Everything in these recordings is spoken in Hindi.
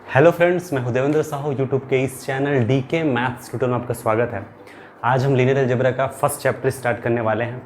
हेलो फ्रेंड्स, मैं हूं देवेंद्र साहू। यूट्यूब के इस चैनल डीके मैथ्स ट्यूटोरियल में आपका स्वागत है। आज हम लीनियर अलजेब्रा का फर्स्ट चैप्टर स्टार्ट करने वाले हैं,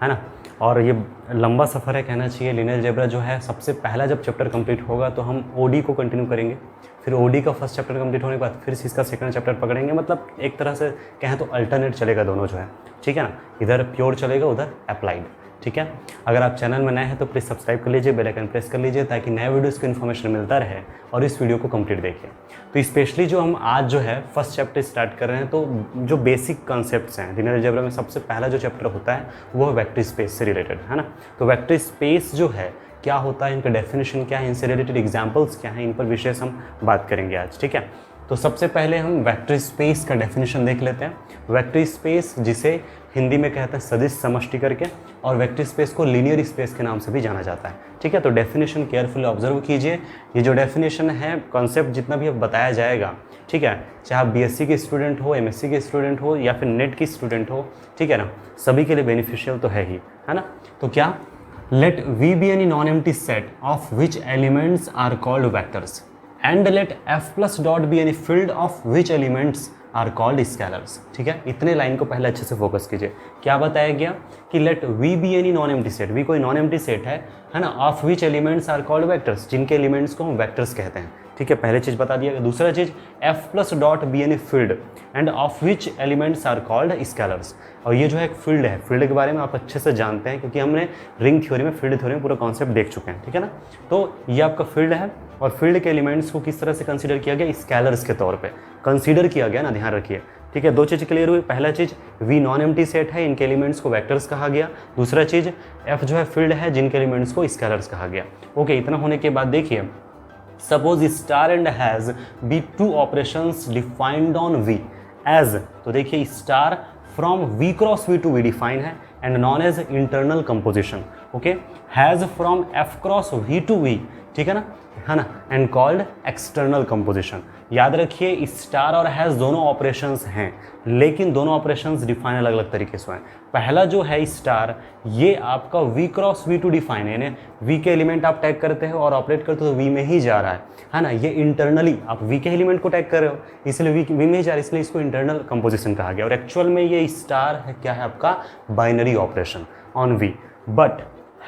है ना। और ये लंबा सफ़र है कहना चाहिए। लीनियर अलजेब्रा जो है सबसे पहला जब चैप्टर कंप्लीट होगा तो हम ओडी को कंटिन्यू करेंगे, फिर ओडी का फर्स्ट चैप्टर कंप्लीट होने के बाद फिर इसका सेकंड चैप्टर पकड़ेंगे। मतलब एक तरह से कहें तो अल्टरनेट चलेगा दोनों जो है, ठीक है ना। इधर प्योर चलेगा, उधर अप्लाइड, ठीक है। अगर आप चैनल में नए हैं तो प्लीज़ सब्सक्राइब कर लीजिए, बेल आइकन प्रेस कर लीजिए ताकि नए वीडियोस की इन्फॉर्मेशन मिलता रहे और इस वीडियो को कंप्लीट देखिए। तो स्पेशली जो हम आज जो है फर्स्ट चैप्टर स्टार्ट कर रहे हैं, तो जो बेसिक कॉन्सेप्ट्स हैं लीनियर अलजेब्रा में सबसे पहला जो चैप्टर होता है वो वेक्टर स्पेस से रिलेटेड, है ना। तो वेक्टर स्पेस जो है क्या होता है, इनका डेफिनेशन क्या है, इनसे रिलेटेड एग्जाम्पल्स क्या हैं, इन पर विशेष हम बात करेंगे आज, ठीक है। तो सबसे पहले हम वेक्टर स्पेस का डेफिनेशन देख लेते हैं। वेक्टर स्पेस जिसे हिंदी में कहते हैं सदिश समष्टि करके, और वेक्टर स्पेस को लीनियर स्पेस के नाम से भी जाना जाता है, ठीक है। तो डेफिनेशन केयरफुली ऑब्जर्व कीजिए। ये जो डेफिनेशन है, कॉन्सेप्ट जितना भी अब बताया जाएगा, ठीक है, चाहे आप बीएससी के स्टूडेंट हो, एमएससी के स्टूडेंट हो या फिर नेट की स्टूडेंट हो, ठीक है ना, सभी के लिए बेनिफिशियल तो है ही, है ना। तो क्या, let V be any non empty set of which elements are called vectors and let F plus dot be any field of which elements are called scalars, ठीक है। इतने लाइन को पहले अच्छे से फोकस कीजिए। क्या बताया गया कि let V be any non empty set, V कोई नॉन एम्प्टी सेट है ना, of which elements are called vectors, जिनके एलिमेंट्स को हम वेक्टर्स कहते हैं, ठीक है। पहले चीज़ बता दिया। दूसरा चीज़, F plus dot be any field and of which elements are called scalars. और ये जो है एक फील्ड है, फील्ड के बारे में आप अच्छे से जानते हैं क्योंकि हमने रिंग थ्योरी में, फील्ड थ्योरी में पूरा कॉन्सेप्ट देख चुके हैं, ठीक है ना। तो ये आपका फील्ड है और फील्ड के एलिमेंट्स को किस तरह से कंसीडर किया गया, स्केलर्स के तौर पे कंसीडर किया गया ना, ध्यान रखिए, ठीक है। दो चीज़ क्लियर हुई। पहला चीज़, वी नॉन एम्प्टी सेट है, इनके एलिमेंट्स को वेक्टर्स कहा गया। दूसरा चीज़, एफ जो है फील्ड है, जिनके एलिमेंट्स को स्केलर्स कहा गया। ओके, इतना होने के बाद देखिए, suppose star and has be two operations defined on V as, तो देखिए star from V cross V to V define है and known as internal composition, okay. Has from F cross V to V, ठीक है ना, एंड कॉल्ड एक्सटर्नल कंपोजिशन। याद रखिए, स्टार और हैज़ दोनों ऑपरेशंस हैं, लेकिन दोनों ऑपरेशंस डिफाइन अलग अलग तरीके से हैं। पहला जो है स्टार, ये आपका V cross V to define है, यानी वी के एलिमेंट आप टैग करते हो और ऑपरेट करते हो तो वी में ही जा रहा है ना। ये इंटरनली आप वी के एलिमेंट को टैग कर रहे हो, इसलिए वी में ही जा रहा है, इसलिए इसको इंटरनल कंपोजिशन कहा गया। और एक्चुअल में ये स्टार है क्या है, आपका binary operation on V. But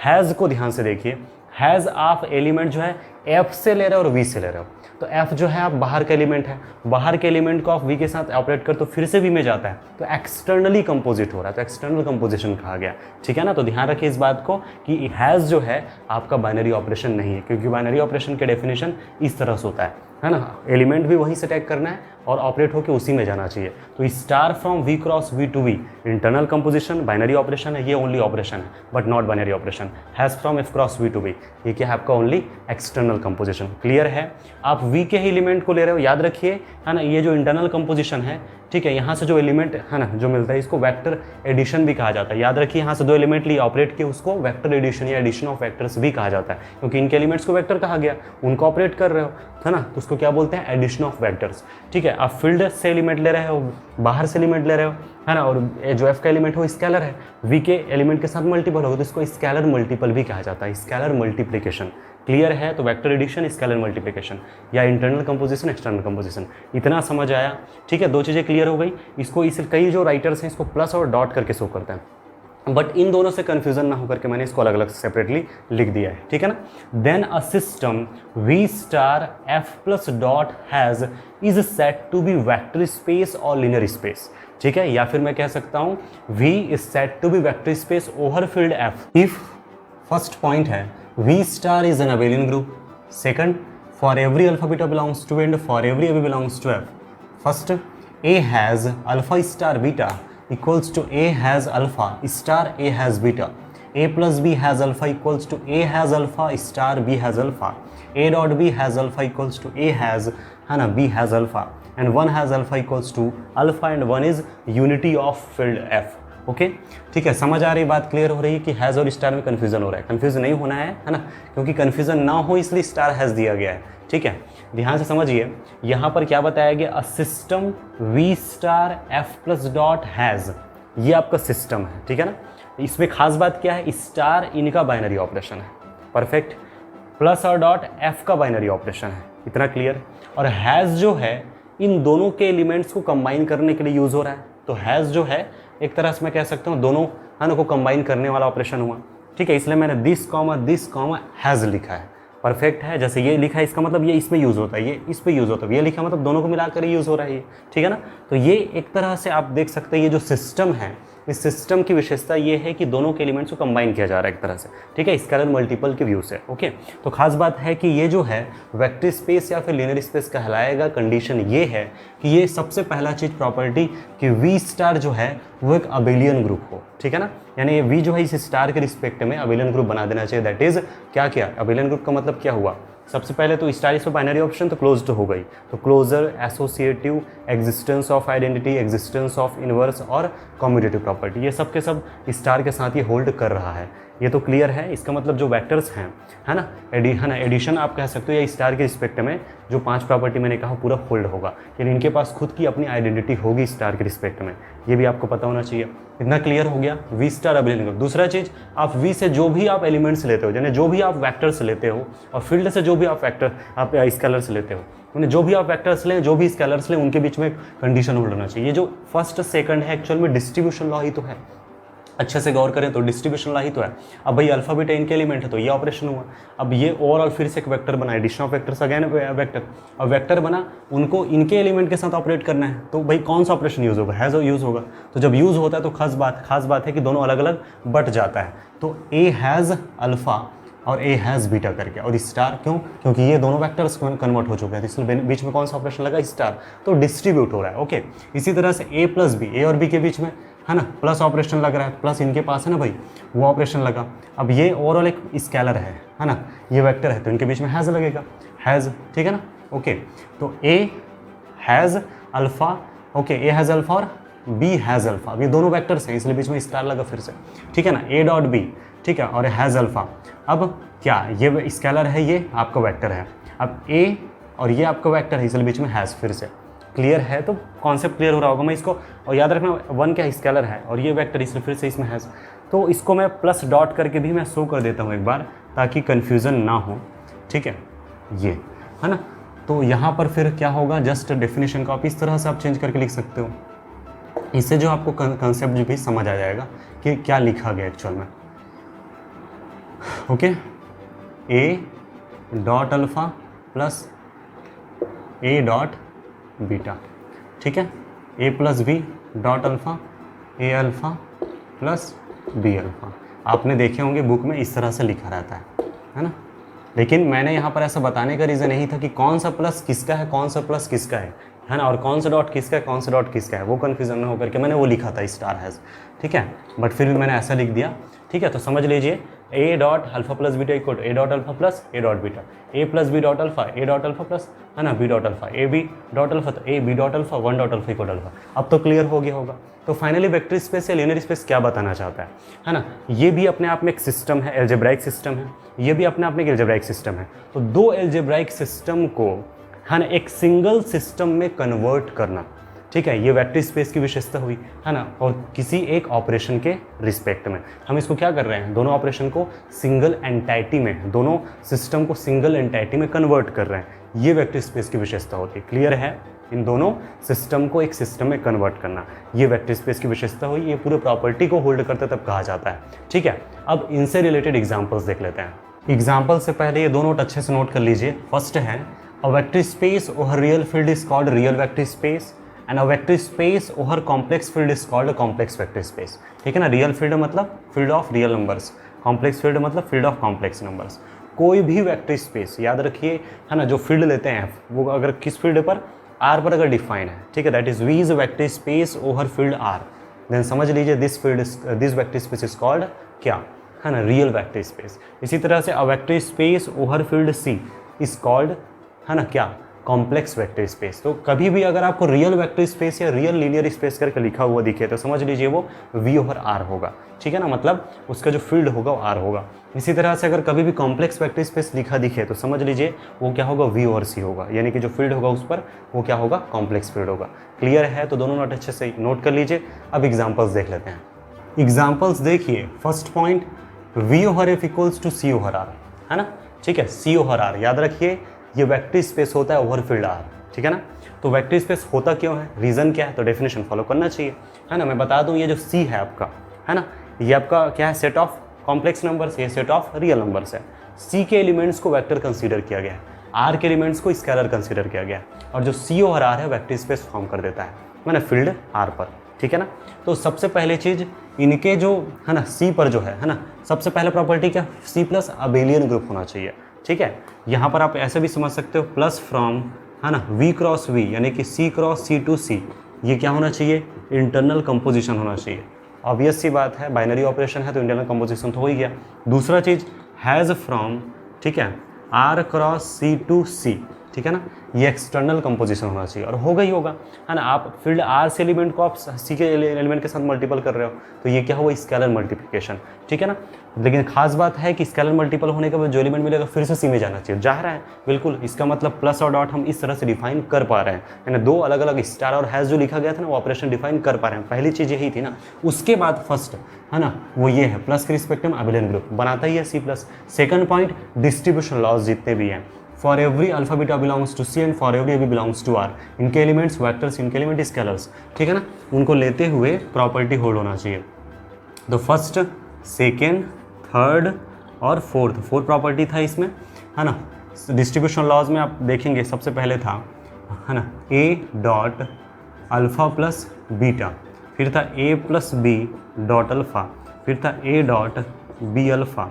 has को ध्यान से देखिए, हैज़ आप एलिमेंट जो है एफ से ले रहे हो और वी से ले रहे हो, तो एफ जो है आप बाहर का एलिमेंट है, बाहर के एलिमेंट को आप वी के साथ ऑपरेट कर तो फिर से वी में जाता है, तो एक्सटर्नली कंपोजिट हो रहा है, तो एक्सटर्नल कंपोजिशन कहा गया, ठीक है ना। तो ध्यान रखिए इस बात को कि हैज़ जो है आपका बाइनरी ऑपरेशन नहीं है, क्योंकि बाइनरी ऑपरेशन के डेफिनेशन इस तरह से होता है ना। एलिमेंट भी वहीं से टैग करना है और ऑपरेट होकर उसी में जाना चाहिए। तो star from V cross V to V internal composition, binary operation है, ये ओनली ऑपरेशन है but not binary operation. Has from F cross V to V, ये क्या है आपका ओनली एक्सटर्नल कंपोजिशन। क्लियर है। आप वी के ही एलिमेंट को ले रहे हो, याद रखिए, है ना। ये जो इंटरनल कंपोजिशन है, ठीक है, यहाँ से जो एलिमेंट है ना जो मिलता है, इसको वेक्टर एडिशन भी कहा जाता है। याद रखिए, यहाँ से दो एलिमेंट लिए ऑपरेट किए, उसको वेक्टर एडिशन या एडिशन ऑफ वेक्टर्स भी कहा जाता है, क्योंकि इनके एलिमेंट्स को वेक्टर कहा गया, उनको ऑपरेट कर रहे हो, है ना, तो उसको क्या बोलते हैं, एडिशन ऑफ वेक्टर्स, ठीक है। आप फील्ड से एलिमेंट ले रहे हो, बाहर से एलिमेंट ले रहे हो, है ना, और जो एफ का एलिमेंट हो स्केलर है, वी के एलिमेंट के साथ मल्टीपल होगा तो इसको स्केलर मल्टीपल भी कहा जाता है, स्केलर मल्टीप्लिकेशन। क्लियर है। तो वेक्टर एडिशन, स्केलर मल्टीप्लिकेशन, या इंटरनल कंपोजिशन, एक्सटर्नल कंपोजिशन, इतना समझ आया, ठीक है। दो चीज़ें क्लियर हो गई। इसको इस कई जो राइटर्स हैं इसको प्लस और डॉट करके शो करते हैं, बट इन दोनों से कन्फ्यूजन ना होकर के मैंने इसको अलग अलग सेपरेटली लिख दिया है, ठीक है ना। Then a system V star F plus dot has is set to be vector space और लीनियर स्पेस, ठीक है। या फिर मैं कह सकता हूँ V is set to be vector space over field F if, first point है, V star is an abelian group. Second, for every alpha beta belongs to and for every AB belongs to F. First, A has alpha star beta equals to A has alpha star A has beta. A plus B has alpha equals to A has alpha star B has alpha. A dot B has alpha equals to A has, है ना, B has alpha. And 1 has alpha equals to alpha and 1 is unity of field F. Okay, ठीक है। समझ आ रही बात, क्लियर हो रही है कि हैज़ और स्टार में कन्फ्यूजन हो रहा है। कन्फ्यूजन नहीं होना है ना, क्योंकि कन्फ्यूजन ना हो इसलिए स्टार हैज़ दिया गया है, ठीक है। ध्यान से समझिए, यहाँ पर क्या बताया गया, a system V star F plus dot has, ये आपका सिस्टम है, ठीक है ना। इसमें खास बात क्या है, स्टार इनका बाइनरी ऑपरेशन है, परफेक्ट, प्लस और डॉट एफ का बाइनरी ऑपरेशन है, इतना क्लियर। और हैज़ जो है इन दोनों के एलिमेंट्स को कंबाइन करने के लिए यूज़ हो रहा है। तो हैज़ जो है एक तरह से मैं कह सकता हूँ दोनों है ना को कंबाइन करने वाला ऑपरेशन हुआ, ठीक है। इसलिए मैंने दिस कॉमा हैज़ लिखा है, परफेक्ट है। जैसे ये लिखा है इसका मतलब ये इसमें यूज़ होता है, ये इस पे यूज़ होता है, ये लिखा मतलब दोनों को मिलाकर यूज़ हो रहा है ये, ठीक है ना। तो ये एक तरह से आप देख सकते हैं ये जो सिस्टम है, इस सिस्टम की विशेषता ये है कि दोनों के एलिमेंट्स को कंबाइन किया जा रहा है एक तरह से, ठीक है, स्केलर मल्टीपल के व्यू से। ओके, तो खास बात है कि ये जो है वेक्टर स्पेस या फिर लीनियर स्पेस कहलाएगा। कंडीशन ये है कि ये सबसे पहला चीज़ प्रॉपर्टी कि वी स्टार जो है वो एक अबेलियन ग्रुप हो, ठीक है ना। यानी ये वी जो है इस स्टार के रिस्पेक्ट में अबेलियन ग्रुप बना देना चाहिए। दैट इज क्या अबेलियन ग्रुप का मतलब क्या हुआ, सबसे पहले तो स्टार इस पर बाइनरी ऑप्शन तो क्लोज्ड हो गई, तो closure, associative, existence of identity, existence of inverse और कम्यूटेटिव प्रॉपर्टी, ये सब के सब स्टार के साथ ये होल्ड कर रहा है। ये तो क्लियर है। इसका मतलब जो वेक्टर्स हैं है ना एडिशन आप कह सकते हो, या स्टार के रिस्पेक्ट में जो 5 प्रॉपर्टी मैंने कहा पूरा होल्ड होगा, यानी इनके पास खुद की अपनी आइडेंटिटी होगी स्टार के रिस्पेक्ट में। ये भी आपको पता होना चाहिए। इतना क्लियर हो गया वी स्टार अबेलियन ग्रुप। दूसरा चीज़, आप वी से जो भी आप एलिमेंट्स लेते हो, यानी जो भी आप वेक्टर्स लेते हो, और फील्ड से जो भी आप स्केलर्स लेते हो, उन्हें जो भी आप वेक्टर्स लें, जो भी स्केलर्स लें, उनके बीच में कंडीशन होल्ड होना चाहिए। ये जो फर्स्ट सेकंड है एक्चुअल में डिस्ट्रीब्यूशन लॉ ही तो है। अच्छे से गौर करें तो डिस्ट्रीब्यूशन लॉ ही तो है। अब भाई अल्फा बीटा इनके एलिमेंट है तो ये ऑपरेशन हुआ। अब ये ओवरऑल फिर से एक वेक्टर बना, addition of vectors again vector, और वेक्टर बना, उनको इनके एलिमेंट के साथ ऑपरेट करना है, तो भाई कौन सा ऑपरेशन यूज़ होगा, हैज़ यूज़ होगा। तो जब यूज़ होता है तो खास बात है कि दोनों अलग अलग बट जाता है। तो ए हैज़ अल्फ़ा और ए हैज़ बीटा करके, और स्टार क्यों, क्योंकि ये दोनों वेक्टर्स कन्वर्ट हो चुके हैं, इसलिए बीच में कौन सा ऑपरेशन लगा, स्टार, तो डिस्ट्रीब्यूट हो रहा है। ओके, इसी तरह से ए प्लस बी, ए और बी के बीच में है ना प्लस ऑपरेशन लग रहा है, प्लस इनके पास है ना भाई वो ऑपरेशन लगा। अब ये ओवरऑल एक स्केलर है ना, ये वेक्टर है, तो इनके बीच में हैज़ लगेगा, हैज़, ठीक है ना। ओके, तो A has alpha, okay, A has alpha और बी हैज़ अल्फ़ा, ये दोनों वेक्टर्स हैं इसलिए बीच में स्टार लगा फिर से, ठीक है ना। ए डॉट बी, ठीक है, और हैज़ अल्फ़ा। अब क्या ये स्केलर है, ये आपका वेक्टर है। अब ए और ये आपका वेक्टर है इसलिए बीच में हैज़ फिर से। क्लियर है, तो कॉन्सेप्ट क्लियर हो रहा होगा। मैं इसको, और याद रखना 1 क्या स्केलर है और ये वेक्टर इसलिए फिर से इसमें हैज़, तो इसको मैं प्लस डॉट करके भी मैं शो कर देता हूँ एक बार ताकि कन्फ्यूज़न ना हो, ठीक है, ये है ना। तो यहाँ पर फिर क्या होगा, जस्ट डेफिनेशन को आप इस तरह से आप चेंज करके लिख सकते हो। इससे जो आपको कंसेप्ट भी समझ आ जाएगा कि क्या लिखा गया एक्चुअल में। Okay, A dot alpha plus A dot beta, ठीक है, ए प्लस बी डॉट अल्फ़ा, ए अल्फ़ा प्लस बी अल्फ़ा। आपने देखे होंगे बुक में इस तरह से लिखा रहता है ना। लेकिन मैंने यहाँ पर ऐसा बताने का रीज़न यही था कि कौन सा प्लस किसका है, कौन सा प्लस किसका है ना, और कौन सा डॉट किसका है, कौन सा डॉट किसका है, वो कन्फ्यूजन न होकर के मैंने वो लिखा था स्टार हैज़, ठीक है, बट फिर भी मैंने ऐसा लिख दिया, ठीक है। तो समझ लीजिए A dot alpha plus beta equal to A dot alpha plus A dot beta, A plus B dot alpha, A dot alpha plus है ना B dot alpha, A B dot alpha, तो A B dot alpha 1 dot alpha equal alpha. अब तो क्लियर हो गया होगा। तो फाइनली वेक्टर स्पेस या लीनियर स्पेस क्या बताना चाहता है ना, ये भी अपने आप में एक सिस्टम है, एल्जेब्राइक सिस्टम है, ये भी अपने आप में एक एल्जेब्राइक सिस्टम है। तो दो एल्जेब्राइक सिस्टम को है ना एक सिंगल सिस्टम में कन्वर्ट करना, ठीक है, ये वेक्टर स्पेस की विशेषता हुई है ना। और किसी एक ऑपरेशन के रिस्पेक्ट में हम इसको क्या कर रहे हैं, दोनों ऑपरेशन को सिंगल एंटाइटी में, दोनों सिस्टम को सिंगल एंटाइटी में कन्वर्ट कर रहे हैं, ये वेक्टर स्पेस की विशेषता होती है। क्लियर है, इन दोनों सिस्टम को एक सिस्टम में कन्वर्ट करना, ये वेक्टर स्पेस की विशेषता हुई, ये पूरे प्रॉपर्टी को होल्ड करता तब कहा जाता है, ठीक है। अब इनसे रिलेटेड एग्जाम्पल्स देख लेते हैं। एग्जाम्पल से पहले ये दो नोट अच्छे से नोट कर लीजिए। फर्स्ट है अ vector space over real field is called real vector space, and a vector space over complex field is called complex vector space, ठीक है ना। रियल फील्ड मतलब field of real numbers, complex field मतलब फील्ड ऑफ कॉम्प्लेक्स नंबर्स। कोई भी वेक्टर स्पेस याद रखिए है ना, जो फील्ड लेते हैं वो अगर किस फील्ड पर, आर पर अगर डिफाइन है, ठीक है, that is V is vector space over field R, then समझ लीजिए this vector space is called क्या है ना, रियल वेक्टर स्पेस। इसी तरह से a vector space over field C is called है ना क्या, कॉम्प्लेक्स वेक्टर स्पेस। तो कभी भी अगर आपको रियल वेक्टर स्पेस या रियल लीनियर स्पेस करके लिखा हुआ दिखे तो समझ लीजिए वो V ओवर R होगा, ठीक है ना, मतलब उसका जो फील्ड होगा वो R होगा। इसी तरह से अगर कभी भी कॉम्प्लेक्स वेक्टर स्पेस लिखा दिखे तो समझ लीजिए वो क्या होगा, V ओवर C होगा, यानी कि जो फील्ड होगा उस पर वो क्या होगा, कॉम्प्लेक्स फील्ड होगा। क्लियर है, तो दोनों नोट अच्छे से नोट कर लीजिए। अब एग्जाम्पल्स देख लेते हैं। एग्जाम्पल्स देखिए, first point V over F equals to C over R है ना, ठीक है, C ओवर R याद रखिए, ये वेक्टर स्पेस होता है ओवर फील्ड आर, ठीक है ना। तो वेक्टर स्पेस होता क्यों है, रीज़न क्या है, तो डेफिनेशन फॉलो करना चाहिए, है ना। मैं बता दूं ये जो सी है आपका, है ना, ये आपका क्या है, सेट ऑफ कॉम्प्लेक्स नंबर्स, ये सेट ऑफ रियल नंबर्स है। सी के एलिमेंट्स को वेक्टर कंसीडर किया गया है, आर के एलिमेंट्स को स्केलर कंसीडर किया गया है, और जो सी ओवर आर है वेक्टर स्पेस फॉर्म कर देता है मैंने फील्ड आर पर, ठीक है ना। तो सबसे पहले चीज़ इनके जो है ना सी पर जो है ना, सबसे पहले प्रॉपर्टी क्या, सी प्लस अबेलियन ग्रुप होना चाहिए, ठीक है। यहाँ पर आप ऐसे भी समझ सकते हो, प्लस फ्रॉम है ना वी क्रॉस वी, यानी कि सी क्रॉस सी टू सी, ये क्या होना चाहिए, इंटरनल कंपोजिशन होना चाहिए। ऑब्वियस सी बात है, बाइनरी ऑपरेशन है तो इंटरनल कंपोजिशन तो हो ही गया। दूसरा चीज़ हैज़ फ्रॉम, ठीक है, आर क्रॉस सी टू सी, ठीक है ना, ये एक्सटर्नल कंपोजिशन होना चाहिए, और होगा ही होगा, है ना। आप फील्ड आर से एलिमेंट को आप सी के एलिमेंट के साथ मल्टीपल कर रहे हो, तो ये क्या हुआ, स्केलर मल्टीप्लिकेशन, ठीक है ना। लेकिन खास बात है कि स्केलर मल्टीपल होने के बाद जो एलिमेंट मिलेगा फिर से सी में जाना चाहिए, जा रहा है बिल्कुल। इसका मतलब प्लस और डॉट हम इस तरह से डिफाइन कर पा रहे हैं, है ना। दो अलग अलग स्टार और हैज़ जो लिखा गया था ना, वो ऑपरेशन डिफाइन कर पा रहे हैं, पहली चीज़ यही थी ना। उसके बाद फर्स्ट है ना वो ये है, प्लस के रिस्पेक्ट में अबेलियन ग्रुप बनाता ही है C plus. Second point, distribution laws जितने भी हैं, for every alpha beta belongs to C and for every A B belongs to R, इनके एलिमेंट्स वेक्टर्स, इनके एलिमेंट स्केलर्स, ठीक है ना, उनको लेते हुए प्रॉपर्टी होल्ड होना चाहिए। तो फर्स्ट, सेकेंड, थर्ड और फोर्थ, फोर्थ प्रॉपर्टी था इसमें, है ना। डिस्ट्रीब्यूशन लॉज में आप देखेंगे सबसे पहले था, है ना, ए डॉट अल्फ़ा प्लस बीटा, फिर था ए प्लस बी डॉट अल्फ़ा, फिर था ए डॉट बी अल्फ़ा,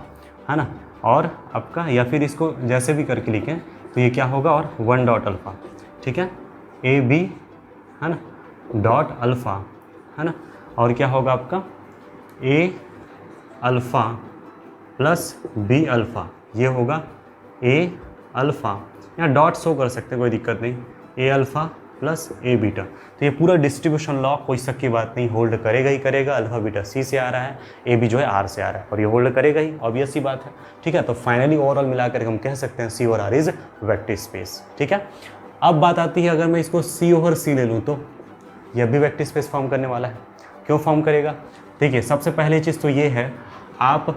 है ना, और आपका, या फिर इसको जैसे भी करके लिखें तो ये क्या होगा, और वन डॉट अल्फ़ा, ठीक है, ए बी, है ना, डॉट अल्फ़ा, है ना, और क्या होगा आपका ए अल्फ़ा प्लस बी अल्फ़ा, ये होगा ए अल्फ़ा, यहाँ डॉट शो कर सकते हैं, कोई दिक्कत नहीं, ए अल्फ़ा प्लस ए बीटा। तो ये पूरा डिस्ट्रीब्यूशन लॉ कोई शक की बात नहीं, होल्ड करेगा ही करेगा। अल्फा बीटा सी से आ रहा है, ए बी जो है आर से आ रहा है, और ये होल्ड करेगा ही, ऑब्वियस सी बात है, ठीक है। तो फाइनली ओवरऑल मिलाकर हम कह सकते हैं सी और आर इज वेक्टर स्पेस, ठीक है। अब बात आती है, अगर मैं इसको सी ओवर सी ले लूँ तो यह भी वेक्टर स्पेस फॉर्म करने वाला है। क्यों फॉर्म करेगा, देखिए सबसे पहली चीज़ तो ये है, आप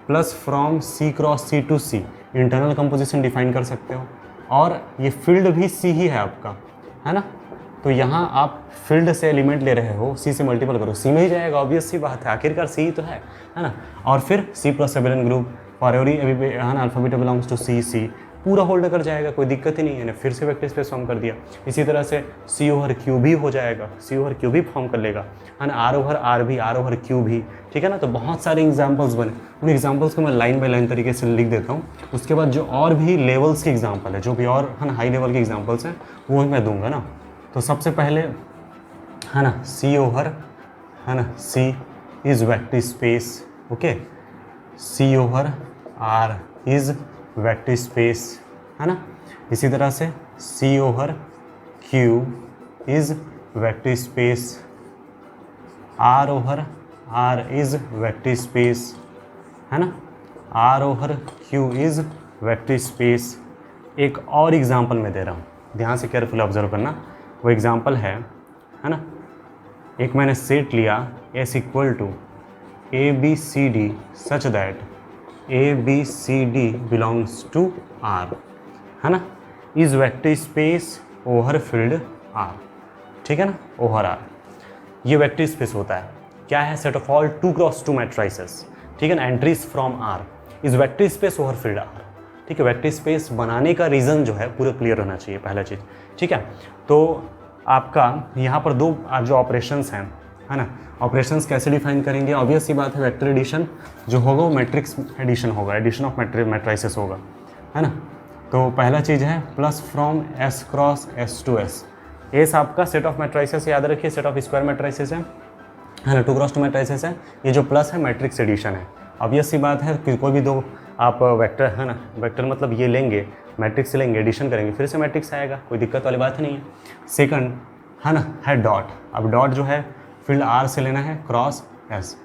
plus from C cross C to C internal composition define कर सकते हो, और ये फील्ड भी सी ही है आपका, है ना। तो यहाँ आप फील्ड से एलिमेंट ले रहे हो, सी से मल्टीपल करो, सी में ही जाएगा, ऑब्वियस सी बात है, आखिरकार सी ही तो है ना। और फिर C plus abelian group for every है ना alpha beta belongs to C, C पूरा होल्ड कर जाएगा, कोई दिक्कत ही नहीं है, फिर से वेक्टर स्पेस फॉर्म कर दिया। इसी तरह से सी ओवर क्यू भी हो जाएगा, सी ओवर क्यू भी फॉर्म कर लेगा, है ना, आर ओवर आर भी, आर ओवर क्यू भी, ठीक है ना। तो बहुत सारे एग्जाम्पल्स बने, उन एग्जाम्पल्स को मैं लाइन बाय लाइन तरीके से लिख देता हूँ। उसके बाद जो और भी लेवल्स के एग्जाम्पल है, जो भी और है ना हाई लेवल के एग्जाम्पल्स हैं, वो मैं दूंगा ना। तो सबसे पहले है ना सी ओवर, है ना, C is vector space, okay, C over R is vector space, है ना। इसी तरह से C over Q is vector space, R over R is vector space, है ना, R over Q is vector space. एक और एग्जांपल मैं दे रहा हूँ, ध्यान से केयरफुल ऑब्जर्व करना। वो एग्जांपल है ना, एक मैंने सेट लिया S equal to A B C D such that A B C D belongs to R, है ना, is vector space over field R, ठीक है ना, ओवर आर। ये वेक्टर स्पेस होता है, क्या है, set of all 2 cross 2 matrices, ठीक है ना, entries from R is vector space over field R, ठीक है। वेक्टर स्पेस बनाने का रीज़न जो है पूरा क्लियर होना चाहिए, पहला चीज़, ठीक है। तो आपका यहाँ पर दो जो ऑपरेशंस हैं, है ना, ऑपरेशंस कैसे डिफाइन करेंगे, ऑब्वियस सी बात है, वेक्टर एडिशन जो होगा वो मैट्रिक्स एडिशन होगा, एडिशन ऑफ मैट्रिसेस होगा, है ना। तो पहला चीज़ है plus from S cross S to S. S आपका सेट ऑफ मैट्रिसेस, याद रखिए सेट ऑफ स्क्वायर मैट्रिसेस है ना, 2 क्रॉस 2 मैट्रिसेस है। ये जो प्लस है मैट्रिक्स एडिशन है, ऑब्वियस सी बात है कि कोई भी दो आप वेक्टर, है ना, वेक्टर मतलब ये लेंगे, मैट्रिक्स लेंगे, एडिशन करेंगे, फिर से मैट्रिक्स आएगा, कोई दिक्कत वाली बात नहीं है। सेकंड है ना है डॉट, अब डॉट जो है फील्ड आर से लेना है क्रॉस एस,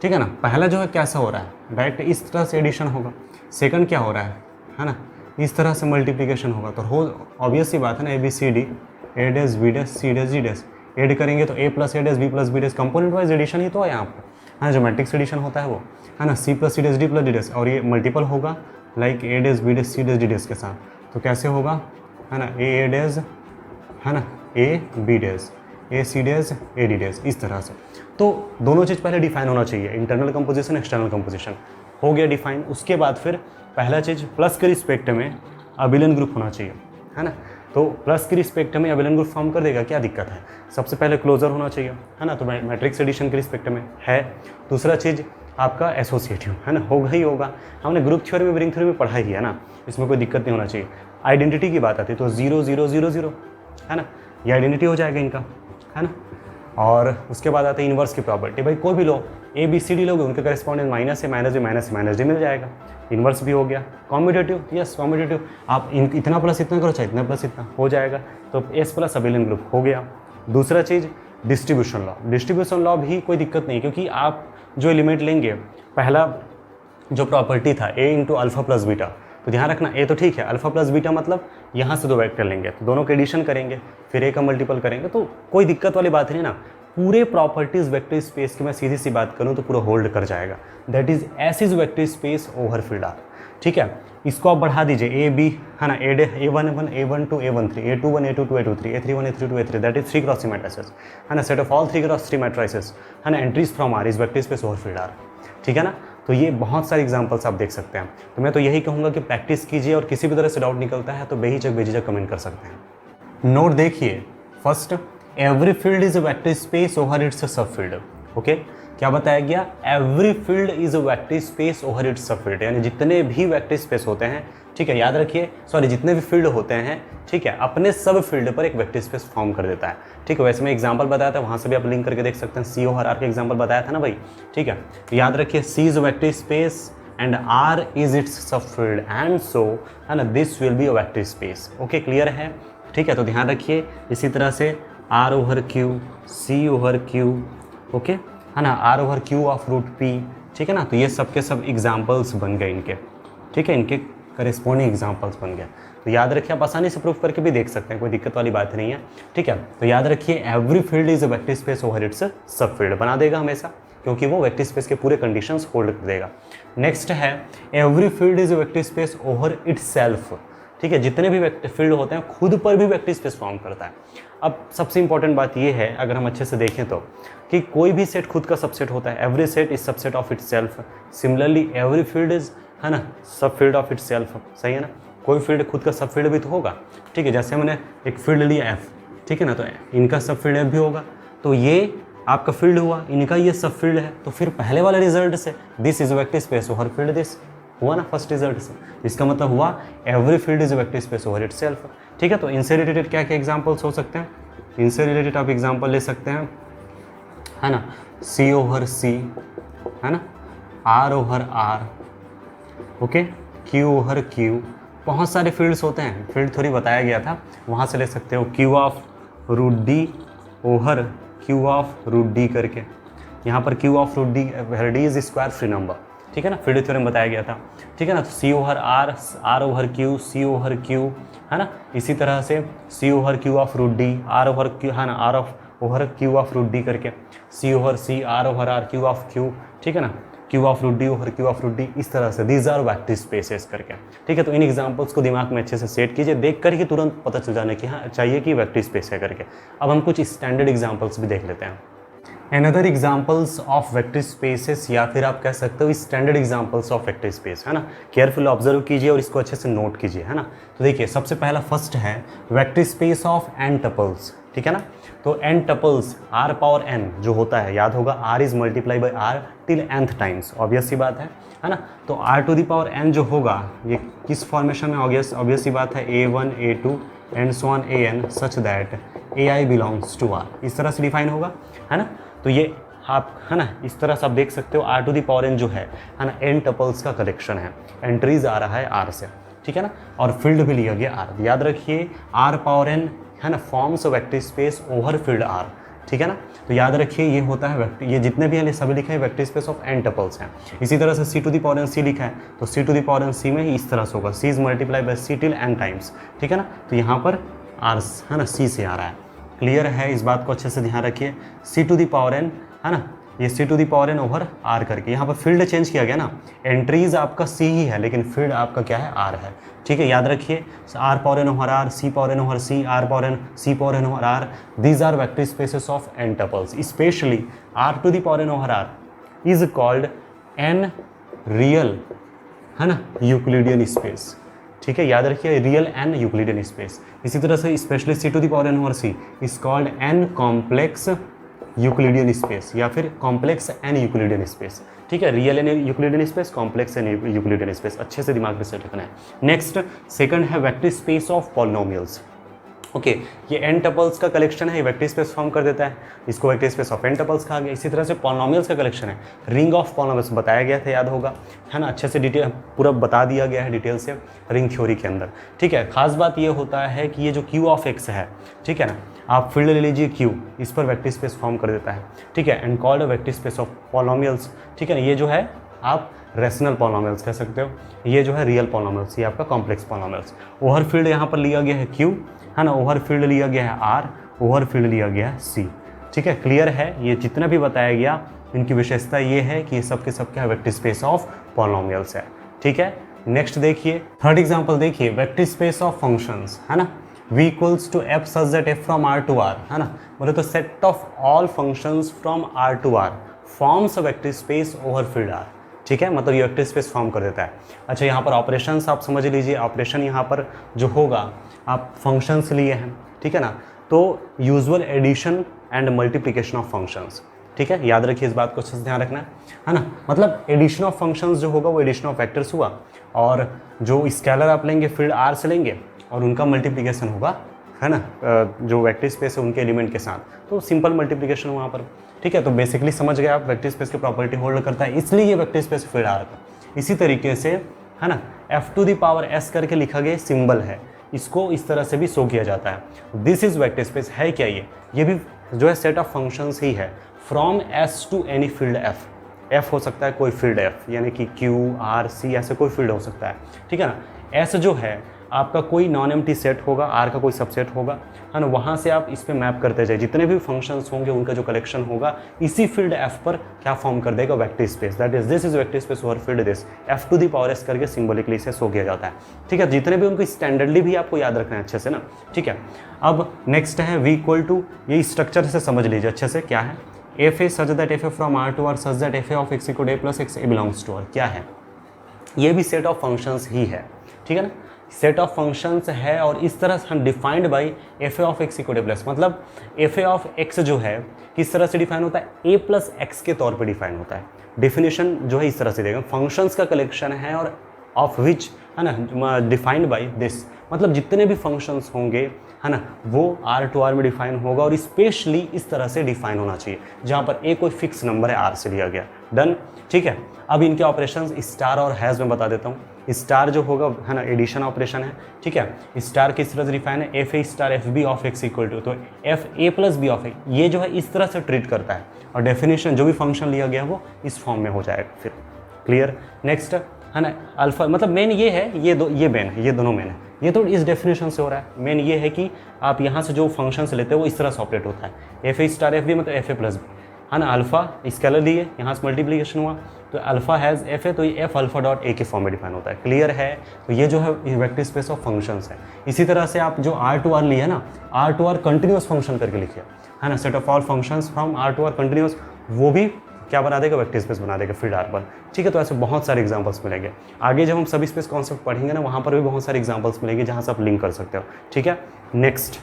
ठीक है ना। पहला जो है कैसा हो रहा है, डायरेक्ट इस तरह से एडिशन होगा। सेकंड क्या हो रहा है ना, इस तरह से मल्टीप्लिकेशन होगा। तो हो ऑब्वियस सी बात है ना, A B C D, A dash B dash C dash G dash, add करेंगे तो A plus A dash B plus B dash, component wise addition ही तो है यहाँ पर, है ना, जो मैट्रिक्स एडिशन होता है वो, है ना, C plus C dash D plus D dash, और ये मल्टीपल होगा like A dash B dash C dash D dash के साथ। तो कैसे होगा, है ना, ए डेज, है ना, A B days, A C days, A D days, इस तरह से। तो दोनों चीज़ पहले डिफाइन होना चाहिए, इंटरनल कंपोजिशन, एक्सटर्नल कंपोजिशन हो गया डिफाइन। उसके बाद फिर पहला चीज़ प्लस के रिस्पेक्ट में अबिलियन ग्रुप होना चाहिए, है ना। तो प्लस के रिस्पेक्ट में अबिलियन ग्रुप फॉर्म कर देगा, क्या दिक्कत है। सबसे पहले क्लोजर होना चाहिए, है ना, तो मैट्रिक्स एडिशन के रिस्पेक्ट में है। दूसरा चीज़ आपका एसोसिएटिव, है ना, होगा ही होगा, हमने ग्रुप थ्योरी में, रिंग थ्योरी में पढ़ा ही है ना, इसमें कोई दिक्कत नहीं होना चाहिए। आइडेंटिटी की बात आती है तो 0 0 0 0, है ना, ये आइडेंटिटी हो जाएगा इनका, है ना। और उसके बाद आते हैं इन्वर्स की प्रॉपर्टी, भाई कोई भी लो, ए बी सी डी लोगे, उनके करेस्पॉन्डेंस माइनस है, माइनस बी माइनस सी माइनस डी मिल जाएगा, इन्वर्स भी हो गया। कॉम्यूटेटिव, यस कॉम्यूटेटिव, आप इतना प्लस इतना करो, चाहे इतना प्लस इतना हो जाएगा, तो एस प्लस अबिलियन ग्रुप हो गया। दूसरा चीज़ डिस्ट्रीब्यूशन लॉ, डिस्ट्रीब्यूशन लॉ भी कोई दिक्कत नहीं, क्योंकि आप जो एलिमेंट लेंगे, पहला जो प्रॉपर्टी था ए इंटू अल्फा प्लस बीटा, तो ध्यान रखना ए तो ठीक है, अल्फा प्लस बीटा मतलब यहाँ से दो वेक्टर लेंगे तो दोनों के एडिशन करेंगे, फिर ए का मल्टीपल करेंगे, तो कोई दिक्कत वाली बात नहीं ना। पूरे प्रॉपर्टीज वेक्टर स्पेस की मैं सीधी सी बात करूँ तो पूरा होल्ड कर जाएगा, that is S is vector space over field R, ठीक है। इसको आप बढ़ा दीजिए, ए बी, है ना, A11 A12 A13 A21 A22 A23 A31 A32 A33, that is 3 cross 3 matrices, है ना, set of all 3 cross 3 matrices, है ना, entries from R is vector space over field R, ठीक है ना। तो ये बहुत सारे एग्जांपल्स आप देख सकते हैं। तो मैं तो यही कहूँगा कि प्रैक्टिस कीजिए, और किसी भी तरह से डाउट निकलता है तो बेझिझक कमेंट कर सकते हैं। नोट देखिए, first, every field is a vector space over it's सब फील्ड, ओके। क्या बताया गया, every field is a vector space over it's सब फील्ड, यानी जितने भी वेक्टर स्पेस होते हैं, ठीक है, याद रखिए, सॉरी, जितने भी फील्ड होते हैं, ठीक है, अपने सब फील्ड पर एक वेक्टर स्पेस फॉर्म कर देता है, ठीक है। वैसे मैं एग्जांपल बताया था, वहाँ से भी आप लिंक करके देख सकते हैं, सी ओवर आर का एग्जांपल बताया था ना भाई, ठीक है। तो याद रखिए, C is vector space and R is its subfield, and so, है ना, this will be a vector space, okay, clear है, ठीक है। तो ध्यान रखिए, इसी तरह से R over Q, C over Q, okay, है ना, R over Q of root P, ठीक है ना। तो ये सब के सब एग्जाम्पल्स बन गए इनके, ठीक है, इनके करेस्पॉन्डिंग एग्जाम्पल्स बन गए। तो याद रखिए, आप आसानी से प्रूफ करके भी देख सकते हैं, कोई दिक्कत वाली बात नहीं है, ठीक है। तो याद रखिए, every field is a vector space over it's सब फील्ड बना देगा हमेशा, क्योंकि वो वेक्टर स्पेस के पूरे कंडीशंस होल्ड कर देगा। नेक्स्ट है, every field is a vector space over itself, ठीक है, जितने भी वेक्टर फील्ड होते हैं खुद पर भी वेक्टर स्पेस फॉर्म करता है। अब सबसे इंपॉर्टेंट बात ये है, अगर हम अच्छे से देखें तो, कि कोई भी सेट खुद का सबसेट होता है, every set is subset of itself, similarly every field is, है ना, सब फील्ड ऑफ इटसेल्फ, सही है ना। कोई फील्ड खुद का सब फील्ड भी तो होगा, ठीक है, जैसे हमने एक फील्ड लिया एफ, ठीक है ना, तो इनका सब फील्ड एफ भी होगा, तो ये आपका फील्ड हुआ, इनका ये सब फील्ड है, तो फिर पहले वाले रिजल्ट से this is vector space over field this हुआ ना, फर्स्ट रिजल्ट से, इसका मतलब हुआ every field is vector space over itself, ठीक है। तो इनसे रिलेटेड क्या क्या एग्जांपल्स हो सकते हैं, इनसे रिलेटेड आप एग्जांपल ले सकते हैं, है ना, सी ओवर सी, है ना, R over R, okay, Q over Q, बहुत सारे फील्ड्स होते हैं, फील्ड थ्योरी बताया गया था, वहाँ से ले सकते हो, Q of root D over Q of root D करके, यहाँ पर Q of root D, D is square free number, ठीक है ना, फील्ड थ्योरी में बताया गया था, ठीक है ना। तो C over R, R over Q, C over Q, है ना, इसी तरह से C over Q of root D, R over Q, है ना, R of over Q of root D करके, C over C, R over R, Q of Q, ठीक है ना, Q of root D over Q of root D, इस तरह से दीज आर वेक्टर स्पेसेस करके, ठीक है। तो इन एग्जांपल्स को दिमाग में अच्छे से सेट कीजिए, देख कर ही तुरंत पता चल जाने की हाँ चाहिए कि वेक्टर स्पेस है करके। अब हम कुछ स्टैंडर्ड एग्जांपल्स भी देख लेते हैं। Another examples of vector spaces, या फिर आप कह सकते हो standard examples of vector space, है ना, केयरफुल ऑब्जर्व कीजिए और इसको अच्छे से नोट कीजिए, है ना। तो देखिए, सबसे पहला फर्स्ट है vector space of n tuples, ठीक है ना। तो n tuples r power n जो होता है, याद होगा r is multiply by r till nth times, obvious सी बात है ना। तो r to the power n जो होगा, ये किस फॉर्मेशन में, ऑब्वियस सी बात है, a1 a2 and so on an such that ai belongs to r, इस तरह से डिफाइन होगा, है ना। तो ये आप, है ना, इस तरह से आप देख सकते हो, r to the power n जो है ना, n टपल्स का कलेक्शन है, एंट्रीज आ रहा है r से, ठीक है ना, और फील्ड भी लिया गया r। याद रखिए, r पावर n, है ना, forms vector space over field r, ठीक है ना। तो याद रखिए, ये होता है वेक्टर, ये जितने भी हैं सभी लिखे हैं vector space of n tuples हैं। इसी तरह से c to the power n c लिखा है, तो c to the power n c में ही इस तरह से होगा, c is multiply by c till n times, ठीक है ना। तो यहाँ पर r, है ना, c से आ रहा है, क्लियर है, इस बात को अच्छे से ध्यान रखिए। c to the power n, है ना, ये C to the power N over R करके। यहाँ पर फील्ड चेंज किया गया ना, एंट्रीज आपका सी ही है लेकिन फील्ड आपका क्या है, आर है। ठीक है, याद रखिए R power N over R, C power N over C, R power N, C power N over R, these are vector spaces of N tuples. Specially R to the power N over R is called N real, है ना, यूक्लिडियन स्पेस। ठीक है, याद रखिए रियल एन यूक्लिडियन स्पेस। इसी तरह से specially C to the power N over C is called N complex Euclidean space या फिर कॉम्प्लेक्स एन यूक्लिडियन स्पेस। ठीक है, real N Euclidean space, complex N Euclidean space, अच्छे से दिमाग में सेट रखना है। नेक्स्ट सेकंड है vector space of polynomials. Okay, ये एन टपल्स का कलेक्शन है, ये वेक्टर स्पेस फॉर्म कर देता है, इसको vector space of N tuples कहा गया। इसी तरह से पॉलिनोमियल्स का कलेक्शन है, रिंग ऑफ पॉलिनोमियल्स बताया गया था, याद होगा, है ना, अच्छे से डिटेल पूरा बता दिया गया है डिटेल से रिंग थ्योरी के अंदर। ठीक है, खास बात ये होता है कि ये जो क्यू ऑफ एक्स है, ठीक है ना, आप फील्ड ले लीजिए क्यू, इस पर वेक्टर स्पेस फॉर्म कर देता है। ठीक है, and called vector space of polynomials. ठीक है ना, ये जो है आप रेशनल पॉलिनोमियल्स कह सकते हो, ये जो है रियल पॉलिनोमियल्स, ये आपका कॉम्प्लेक्स पॉलिनोमियल्स। ओवर फील्ड यहाँ पर लिया गया है क्यू, है ना, ओवर फील्ड लिया गया है आर, ओवर फील्ड लिया गया है सी। ठीक है, क्लियर है, ये जितना भी बताया गया इनकी विशेषता ये है कि ये सब के सब क्या वेक्टर स्पेस ऑफ पॉलिनोमियल्स है। ठीक है, नेक्स्ट देखिए, थर्ड एग्जांपल देखिए, वेक्टर स्पेस ऑफ फंक्शंस, है ना, v equals to f such that f from r to r, है ना, बोले तो set of all functions from r to r forms a vector space over field r। ठीक है, मतलब ये वेक्टर स्पेस फॉर्म कर देता है। अच्छा, यहाँ पर ऑपरेशंस आप समझ लीजिए, ऑपरेशन यहाँ पर जो होगा, आप फंक्शंस लिए हैं, ठीक है ना, तो usual addition and multiplication of functions. ठीक है, याद रखिए इस बात को अच्छे से ध्यान रखना है ना, मतलब एडिशन ऑफ फंक्शंस जो होगा वो एडिशन ऑफ वेक्टर्स हुआ, और जो स्केलर आप लेंगे फील्ड r से लेंगे और उनका मल्टीप्लिकेशन होगा, है ना, जो वेक्टर स्पेस है उनके एलिमेंट के साथ, तो सिंपल मल्टीप्लिकेशन वहाँ पर। ठीक है, तो बेसिकली समझ गए आप, वेक्टर स्पेस की प्रॉपर्टी होल्ड करता है, इसलिए ये वेक्टर स्पेस फील्ड आर का। इसी तरीके से, है ना, f to the power s करके लिखा गया सिंबल है, इसको इस तरह से भी शो किया जाता है। दिस इज वेक्टर स्पेस है क्या, ये भी जो है सेट ऑफ फंक्शंस ही है, from s to any field f हो सकता है कोई फील्ड f, यानी कि q r c ऐसे कोई फील्ड हो सकता है। ठीक है ना, s जो है आपका कोई नॉन एम्प्टी सेट होगा, आर का कोई सबसेट होगा, है ना, वहाँ से आप इस पे मैप करते जाए, जितने भी फंक्शंस होंगे उनका जो कलेक्शन होगा इसी फील्ड f पर क्या फॉर्म कर देगा, vector space. That is this is vector space over field this, f to the power s करके सिंबॉलिकली से शो किया जाता है। ठीक है, जितने भी उनको स्टैंडर्डली भी आपको याद रखना है अच्छे से ना। ठीक है, अब नेक्स्ट है v इक्वल टू, ये स्ट्रक्चर से समझ लीजिए अच्छे से, क्या है, f is such that f from r to r such that f of x equal to a plus x a belongs to r, क्या है, ये भी सेट ऑफ फंक्शंस ही है। ठीक है ना, सेट ऑफ फंक्शंस है, और इस तरह से हम defined by F A of X equal two plus, मतलब एफ ए ऑफ एक्स जो है किस तरह से डिफाइन होता है, ए प्लस एक्स के तौर पे डिफाइन होता है। डेफिनेशन जो है इस तरह से देगा, फंक्शंस का कलेक्शन है और ऑफ विच, है ना, डिफाइंड बाई दिस, मतलब जितने भी फंक्शंस होंगे, है ना, वो आर टू आर में डिफाइन होगा, और स्पेशली इस तरह से डिफाइन होना चाहिए जहाँ पर ए कोई फिक्स नंबर है, आर से लिया गया। डन। ठीक है, अब इनके ऑपरेशंस स्टार और हैज़ में बता देता हूँ। स्टार जो होगा, है ना, एडिशन ऑपरेशन है। ठीक है, स्टार किस तरह से डिफाइन है, F A star F B of X equal to, तो F A plus B of A, ये जो है इस तरह से ट्रीट करता है, और डेफिनेशन जो भी फंक्शन लिया गया वो इस फॉर्म में हो जाएगा फिर। क्लियर। नेक्स्ट, है ना, अल्फा, मतलब मेन ये है, ये मेन है, ये दोनों मेन है, ये तो इस डेफिनेशन से हो रहा है। मेन ये है कि आप यहाँ से जो फंक्शंस लेते हो वो इस तरह से ऑपरेट होता है, F A star F B मतलब एफ ए प्लस बी, है ना, अल्फा स्केलर लिए, यहाँ से मल्टीप्लिकेशन हुआ तो अल्फा हैज़ एफ ए, तो ये एफ अल्फा डॉट ए के फॉर्म में डिफाइन होता है। क्लियर है, तो ये जो है वेक्टर स्पेस ऑफ फंक्शंस है। इसी तरह से आप जो आर टू आर लिए ना, R to R continuous function करके लिखिए, है ना, set of all functions from R to R continuous, वो भी क्या बना देगा, वेक्टर स्पेस बना देगा फील्ड आर पर। ठीक है, तो ऐसे बहुत सारे एग्जांपल्स मिलेंगे आगे जब हम सब स्पेस कॉन्सेप्ट पढ़ेंगे ना, वहाँ पर भी बहुत सारे एग्जांपल्स मिलेंगे जहाँ से आप लिंक कर सकते हो। ठीक है, नेक्स्ट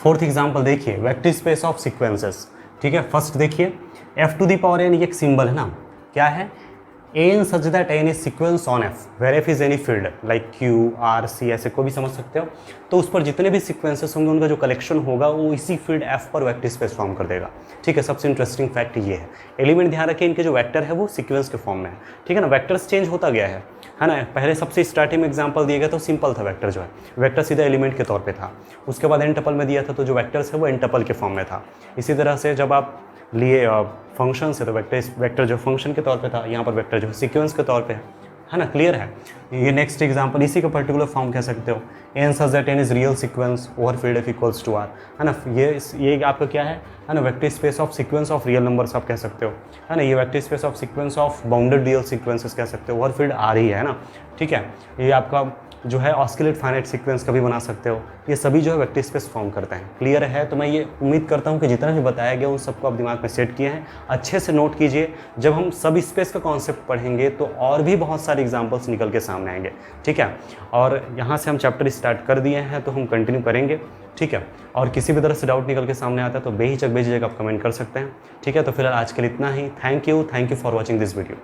फोर्थ एग्जांपल देखिए, वेक्टर स्पेस ऑफ सीक्वेंसेस। ठीक है, फर्स्ट देखिए, F to the power N, ये एक सिंबल है ना, क्या है, N such that N is sequence on F where F is any field like Q R C, ऐसे कोई भी समझ सकते हो। तो उस पर जितने भी सीक्वेंसेस होंगे उनका जो कलेक्शन होगा वो इसी फील्ड एफ पर वेक्टर स्पेस फॉर्म कर देगा। ठीक है, सबसे इंटरेस्टिंग फैक्ट ये है। एलिमेंट ध्यान रखें, इनके जो वेक्टर है वो सीक्वेंस के फॉर्म में है। ठीक है ना, वेक्टर्स चेंज होता गया है ना, पहले सबसे स्टार्टिंग में एग्जांपल दिया गया तो सिंपल था वेक्टर, जो है वेक्टर सीधा एलिमेंट के तौर पे था। उसके बाद एन टपल में दिया था तो जो वेक्टर्स है वो एन टपल के फॉर्म में था। इसी तरह से जब आप लिए फंक्शन से तो वेक्टर जो फंक्शन के तौर पे था, यहाँ पर वेक्टर जो है सीक्वेंस के तौर पे है। है ना, क्लियर है। ये नेक्स्ट एग्जांपल इसी का पर्टिकुलर फॉर्म कह सकते हो, N such that N is real sequence over field F equals to R, है ना। ये आपका क्या है ना, vector space of sequence of real numbers आप कह सकते हो, है ना। ये vector space of sequence of bounded real sequences कह सकते हो, ओवर फील्ड आर ही है ना, ठीक है। ये आपका जो है ऑस्किलेट फाइनाइट सीक्वेंस का भी बना सकते हो, ये सभी जो है वेक्टर स्पेस फॉर्म करते हैं, क्लियर है। तो मैं ये उम्मीद करता हूँ कि जितना भी बताया गया उन सबको आप दिमाग में सेट किए हैं, अच्छे से नोट कीजिए। जब हम सब स्पेस का कॉन्सेप्ट पढ़ेंगे तो और भी बहुत सारे एग्जांपल्स निकल के सामने आएंगे, ठीक है। और यहाँ से हम चैप्टर स्टार्ट कर दिए हैं तो हम कंटिन्यू करेंगे, ठीक है। और किसी भी तरह से डाउट निकल के सामने आता है तो बेझिझक आप कमेंट कर सकते हैं, ठीक है। तो फिलहाल आज के लिए इतना ही। Thank you for watching this video.